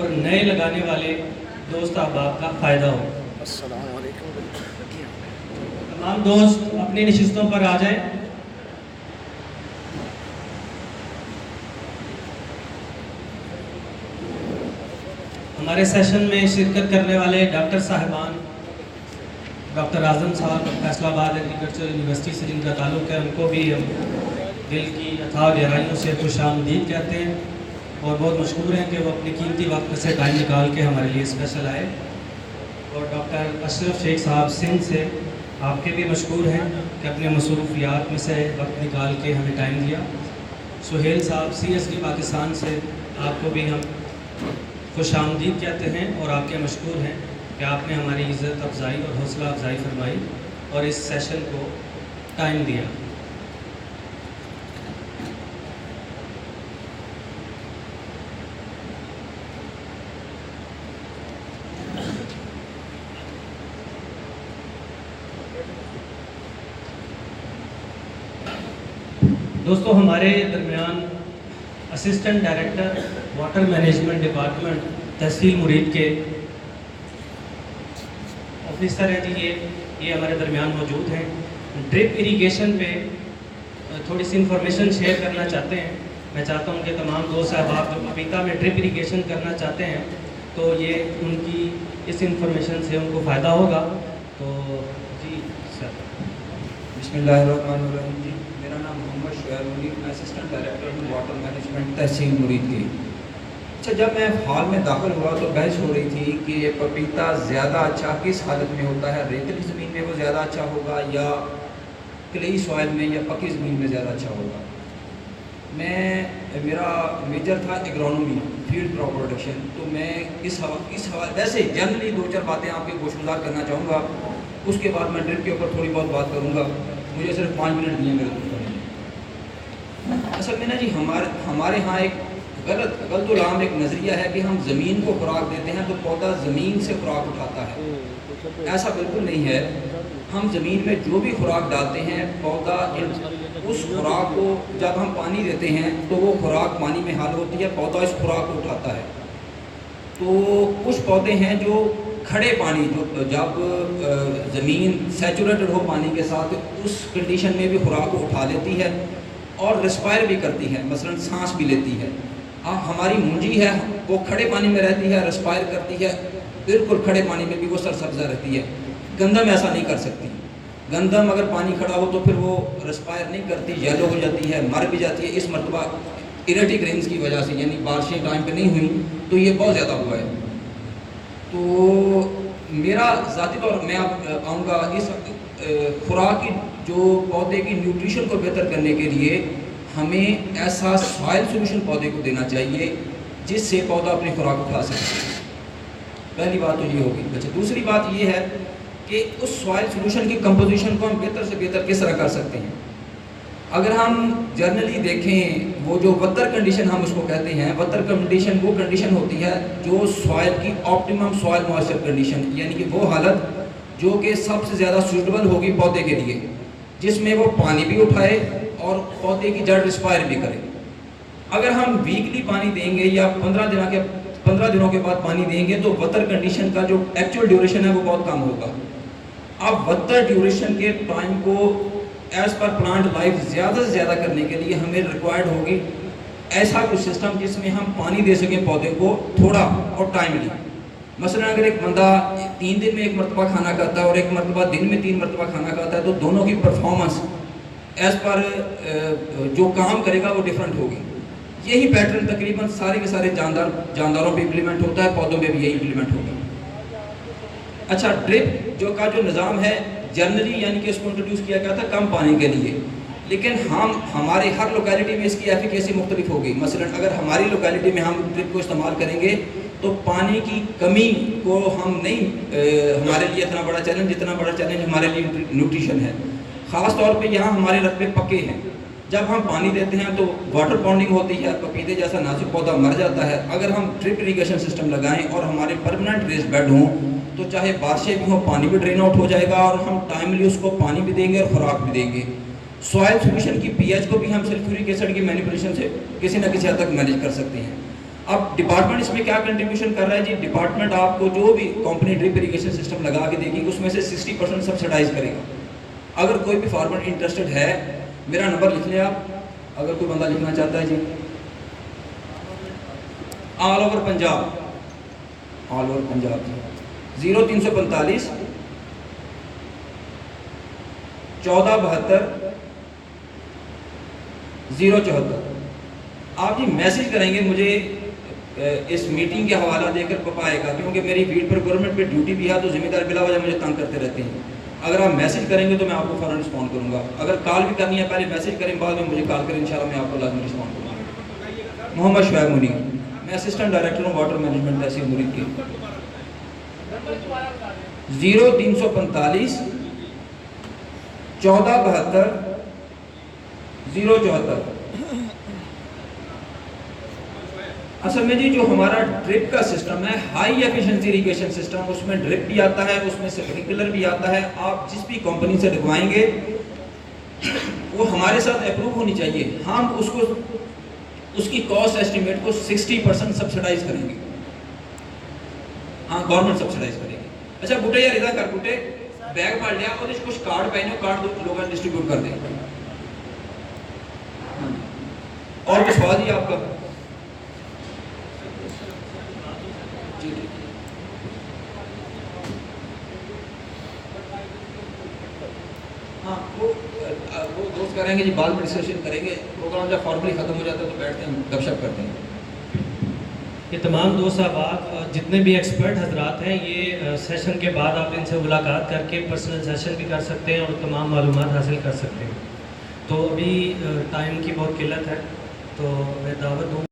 और नए लगाने वाले दोस्त अहबाब का फ़ायदा हो। अस्सलाम वालेकुम। तमाम दोस्त अपनी नशिस्तों पर आ जाएं। हमारे सेशन में शिरकत करने वाले डॉक्टर साहिबान, डॉक्टर आज़म साहब फैसलाबाद एग्रीकल्चर यूनिवर्सिटी से जिनका ताल्लुक़ है, उनको भी हम दिल की अथाह गहराइयों से खुशामदीद कहते हैं और बहुत मशहूर हैं कि वो अपने कीमती वक्त से टाइम निकाल के हमारे लिए स्पेशल आए। और डॉक्टर अशरफ शेख साहब सिंध से आपके भी मशहूर हैं कि अपने मसरूफियात में से वक्त निकाल के हमें टाइम दिया। सुहेल साहब CSD पाकिस्तान से आपको भी हम खुशामदीद कहते हैं और आपके मशहूर हैं कि आपने हमारी इज़्ज़त अफजाई और हौसला अफजाई फरमाई और इस सेशन को टाइम दिया। दोस्तों, हमारे दरमियान assistant director water management department तहसील मुरीद के ऑफिसर हैं जी, ये हमारे दरमियान मौजूद हैं। ड्रिप इरिगेशन पे थोड़ी सी इंफॉर्मेशन शेयर करना चाहते हैं। मैं चाहता हूं कि तमाम दोस्त साहब जो पपीता में ड्रिप इरिगेशन करना चाहते हैं तो ये उनकी इस इंफॉर्मेशन से उनको फ़ायदा होगा। तो जी सर। बिस्मिल्लाहिर्रहमानिर्रहीम जी, मेरा नाम मोहम्मद शुएब मुनीर, मैं असिस्टेंट डायरेक्टर हूँ वाटर मैनेजमेंट तहसील मुरीद की। अच्छा, जब मैं हॉल में दाखिल हुआ तो बहस हो रही थी कि ये पपीता ज़्यादा अच्छा किस हालत में होता है, रेतली ज़मीन में वो ज़्यादा अच्छा होगा या क्लेई सॉइल में या पक्की ज़मीन में ज़्यादा अच्छा होगा। मेरा मेजर था एग्रोनॉमी, फील्ड क्रॉप प्रोडक्शन, तो मैं इस हवाले वैसे जनरली 2-4 बातें आपके गोशगुजार करना चाहूँगा। उसके बाद मैं ड्रिप के ऊपर थोड़ी बहुत बात करूँगा। मुझे सिर्फ 5 मिनट दिए मेरे दोस्तों। असल में ना जी, हमारे यहाँ एक गलतुलाम एक नज़रिया है कि हम ज़मीन को खुराक देते हैं तो पौधा ज़मीन से खुराक उठाता है। ऐसा बिल्कुल नहीं है। हम ज़मीन में जो भी खुराक डालते हैं, पौधा उस खुराक को जब हम पानी देते हैं तो वो खुराक पानी में हाल होती है, पौधा इस खुराक को उठाता है। तो कुछ पौधे हैं जो खड़े पानी, जो जब ज़मीन सैचुरेटेड हो पानी के साथ, उस कंडीशन में भी खुराक को उठा लेती है और रिस्पायर भी करती है, मसलन सांस भी लेती है। हमारी मुंजी है वो खड़े पानी में रहती है, रिस्पायर करती है, बिल्कुल खड़े पानी में भी वो सरसब्जा रहती है। गंदम ऐसा नहीं कर सकती। गंदम अगर पानी खड़ा हो तो फिर वो रिस्पायर नहीं करती, येलो हो जाती है, मर भी जाती है। इस मरतबा इरेटिक रेंज की वजह से, यानी बारिशें टाइम पे नहीं हुई तो ये बहुत ज़्यादा हुआ है। तो मेरा ज़ाती तौर मैं आप आऊँगा इस खुराक की, जो पौधे की न्यूट्रिशन को बेहतर करने के लिए हमें ऐसा सॉइल सोल्यूशन पौधे को देना चाहिए जिससे पौधा अपनी खुराक उठा सके। पहली बात तो ये होगी। अच्छा, दूसरी बात ये है कि उस सॉइल सोल्यूशन की कंपोजिशन को हम बेहतर से बेहतर किस तरह कर सकते हैं। अगर हम जर्नली देखें, वो जो वत्तर कंडीशन हम उसको कहते हैं, वत्तर कंडीशन वो कंडीशन होती है जो सॉइल की ऑप्टिमम सॉइल मॉइस्चर कंडीशन, यानी कि वो हालत जो कि सबसे ज़्यादा सूटेबल होगी पौधे के लिए, जिसमें वो पानी भी उठाए और पौधे की जड़ रिस्पायर भी करे। अगर हम वीकली पानी देंगे या 15 दिनों के बाद पानी देंगे तो वत्तर कंडीशन का जो एक्चुअल ड्यूरेशन है वो बहुत कम होगा। अब वत्तर ड्यूरेशन के टाइम को एज पर प्लांट लाइफ ज़्यादा से ज़्यादा करने के लिए हमें रिक्वायर्ड होगी ऐसा कुछ सिस्टम जिसमें हम पानी दे सकें पौधे को थोड़ा और टाइमली। मसलन अगर एक बंदा 3 दिन में 1 मरतबा खाना खाता है और 1 मरतबा दिन में 3 मरतबा खाना खाता है तो दोनों की परफॉर्मेंस एज पर जो काम करेगा वो डिफरेंट होगी। यही पैटर्न तकरीबन सारे के सारे जानदारों पे इम्प्लीमेंट होता है, पौधों में भी यही इम्प्लीमेंट होगा। अच्छा, ड्रिप जो निज़ाम है जनरली, यानी कि इसको इंट्रोड्यूस किया गया था कम पानी के लिए, लेकिन हमारे हर लोकेलिटी में इसकी एफिकेसी मुख्तलिफ होगी। मसलन अगर हमारी लोकेलिटी में हम ड्रिप को इस्तेमाल करेंगे तो पानी की कमी को हम नहीं, हमारे लिए इतना बड़ा चैलेंज, जितना बड़ा चैलेंज हमारे लिए न्यूट्रिशन है। ख़ास तौर पे यहाँ हमारे रकबे पक्के हैं। जब हम पानी देते हैं तो वाटर पॉन्डिंग होती है, पपीते जैसा नाजुक पौधा मर जाता है। अगर हम ड्रिप इरीगेशन सिस्टम लगाएं और हमारे परमानेंट रेस बेड हों तो चाहे बारिशें भी हों, पानी भी ड्रेन आउट हो जाएगा और हम टाइमली उसको पानी भी देंगे और खुराक भी देंगे। सॉइल सोल्यूशन की पीएच को भी हम सल्फ्यूरिक एसिड की मैनिपुलेशन से किसी न किसी हद तक मैनेज कर सकते हैं। अब डिपार्टमेंट इसमें क्या कंट्रीब्यूशन कर रहा है जी? डिपार्टमेंट आपको जो भी कंपनी ड्रिप इरिगेशन सिस्टम लगा के देगी उसमें से 60% सब्सिडाइज करेगा। अगर कोई भी फार्मर इंटरेस्टेड है, मेरा नंबर लिख लें आप, अगर कोई बंदा लिखना चाहता है जी। All over Punjab, all over Punjab जी, 0345 1472 074। आप जी मैसेज करेंगे मुझे इस मीटिंग के हवाला देकर पाएगा, क्योंकि मेरी फील्ड पर गवर्नमेंट पे ड्यूटी भी है तो जिम्मेदार बिला वजह मुझे तंग करते रहते हैं। अगर आप मैसेज करेंगे तो मैं आपको फ़ौरन रिस्पॉन्ड करूंगा। अगर कॉल भी करनी है पहले मैसेज करें, बाद में मुझे कॉल करें, इंशाल्लाह मैं आपको लाजमी रिस्पॉन्ड करूँगा। मोहम्मद शुएब मुनीर, मैं असिस्टेंट डायरेक्टर हूँ वाटर मैनेजमेंट तहसील मुरीद के। 0345 1472 074। असल में जी जो हमारा ड्रिप का सिस्टम है, हाई एफिशिएंसी इरिगेशन सिस्टम, उसमें ड्रिप भी आता है, उसमें स्प्रिंकलर भी आता है। आप जिस भी कंपनी से लगवाएंगे वो हमारे साथ अप्रूव होनी चाहिए। हम उसको उसकी कॉस्ट एस्टिमेट को 60% सब्सिडाइज करेंगे। हाँ, गवर्नमेंट सब्सिडाइज करेगी। अच्छा बुटे यार इधर कर, बुटे बैग भर लिया और कुछ कार्ड पहने, कार्ड लोग डिस्ट्रीब्यूट कर दें। और कुछ सवाल जी आपका? हाँ, वो दोस्त करेंगे जी, बाद में डिस्कशन करेंगे। प्रोग्राम जब फॉर्मली ख़त्म हो जाता है तो बैठते हैं, गपशप करते हैं। ये तमाम दोस्त साहब जितने भी एक्सपर्ट हजरात हैं, ये सेशन के बाद आप इनसे मुलाकात करके पर्सनल सेशन भी कर सकते हैं और तमाम मालूमात हासिल कर सकते हैं। तो अभी टाइम की बहुत किल्लत है, तो मैं दावत दूँ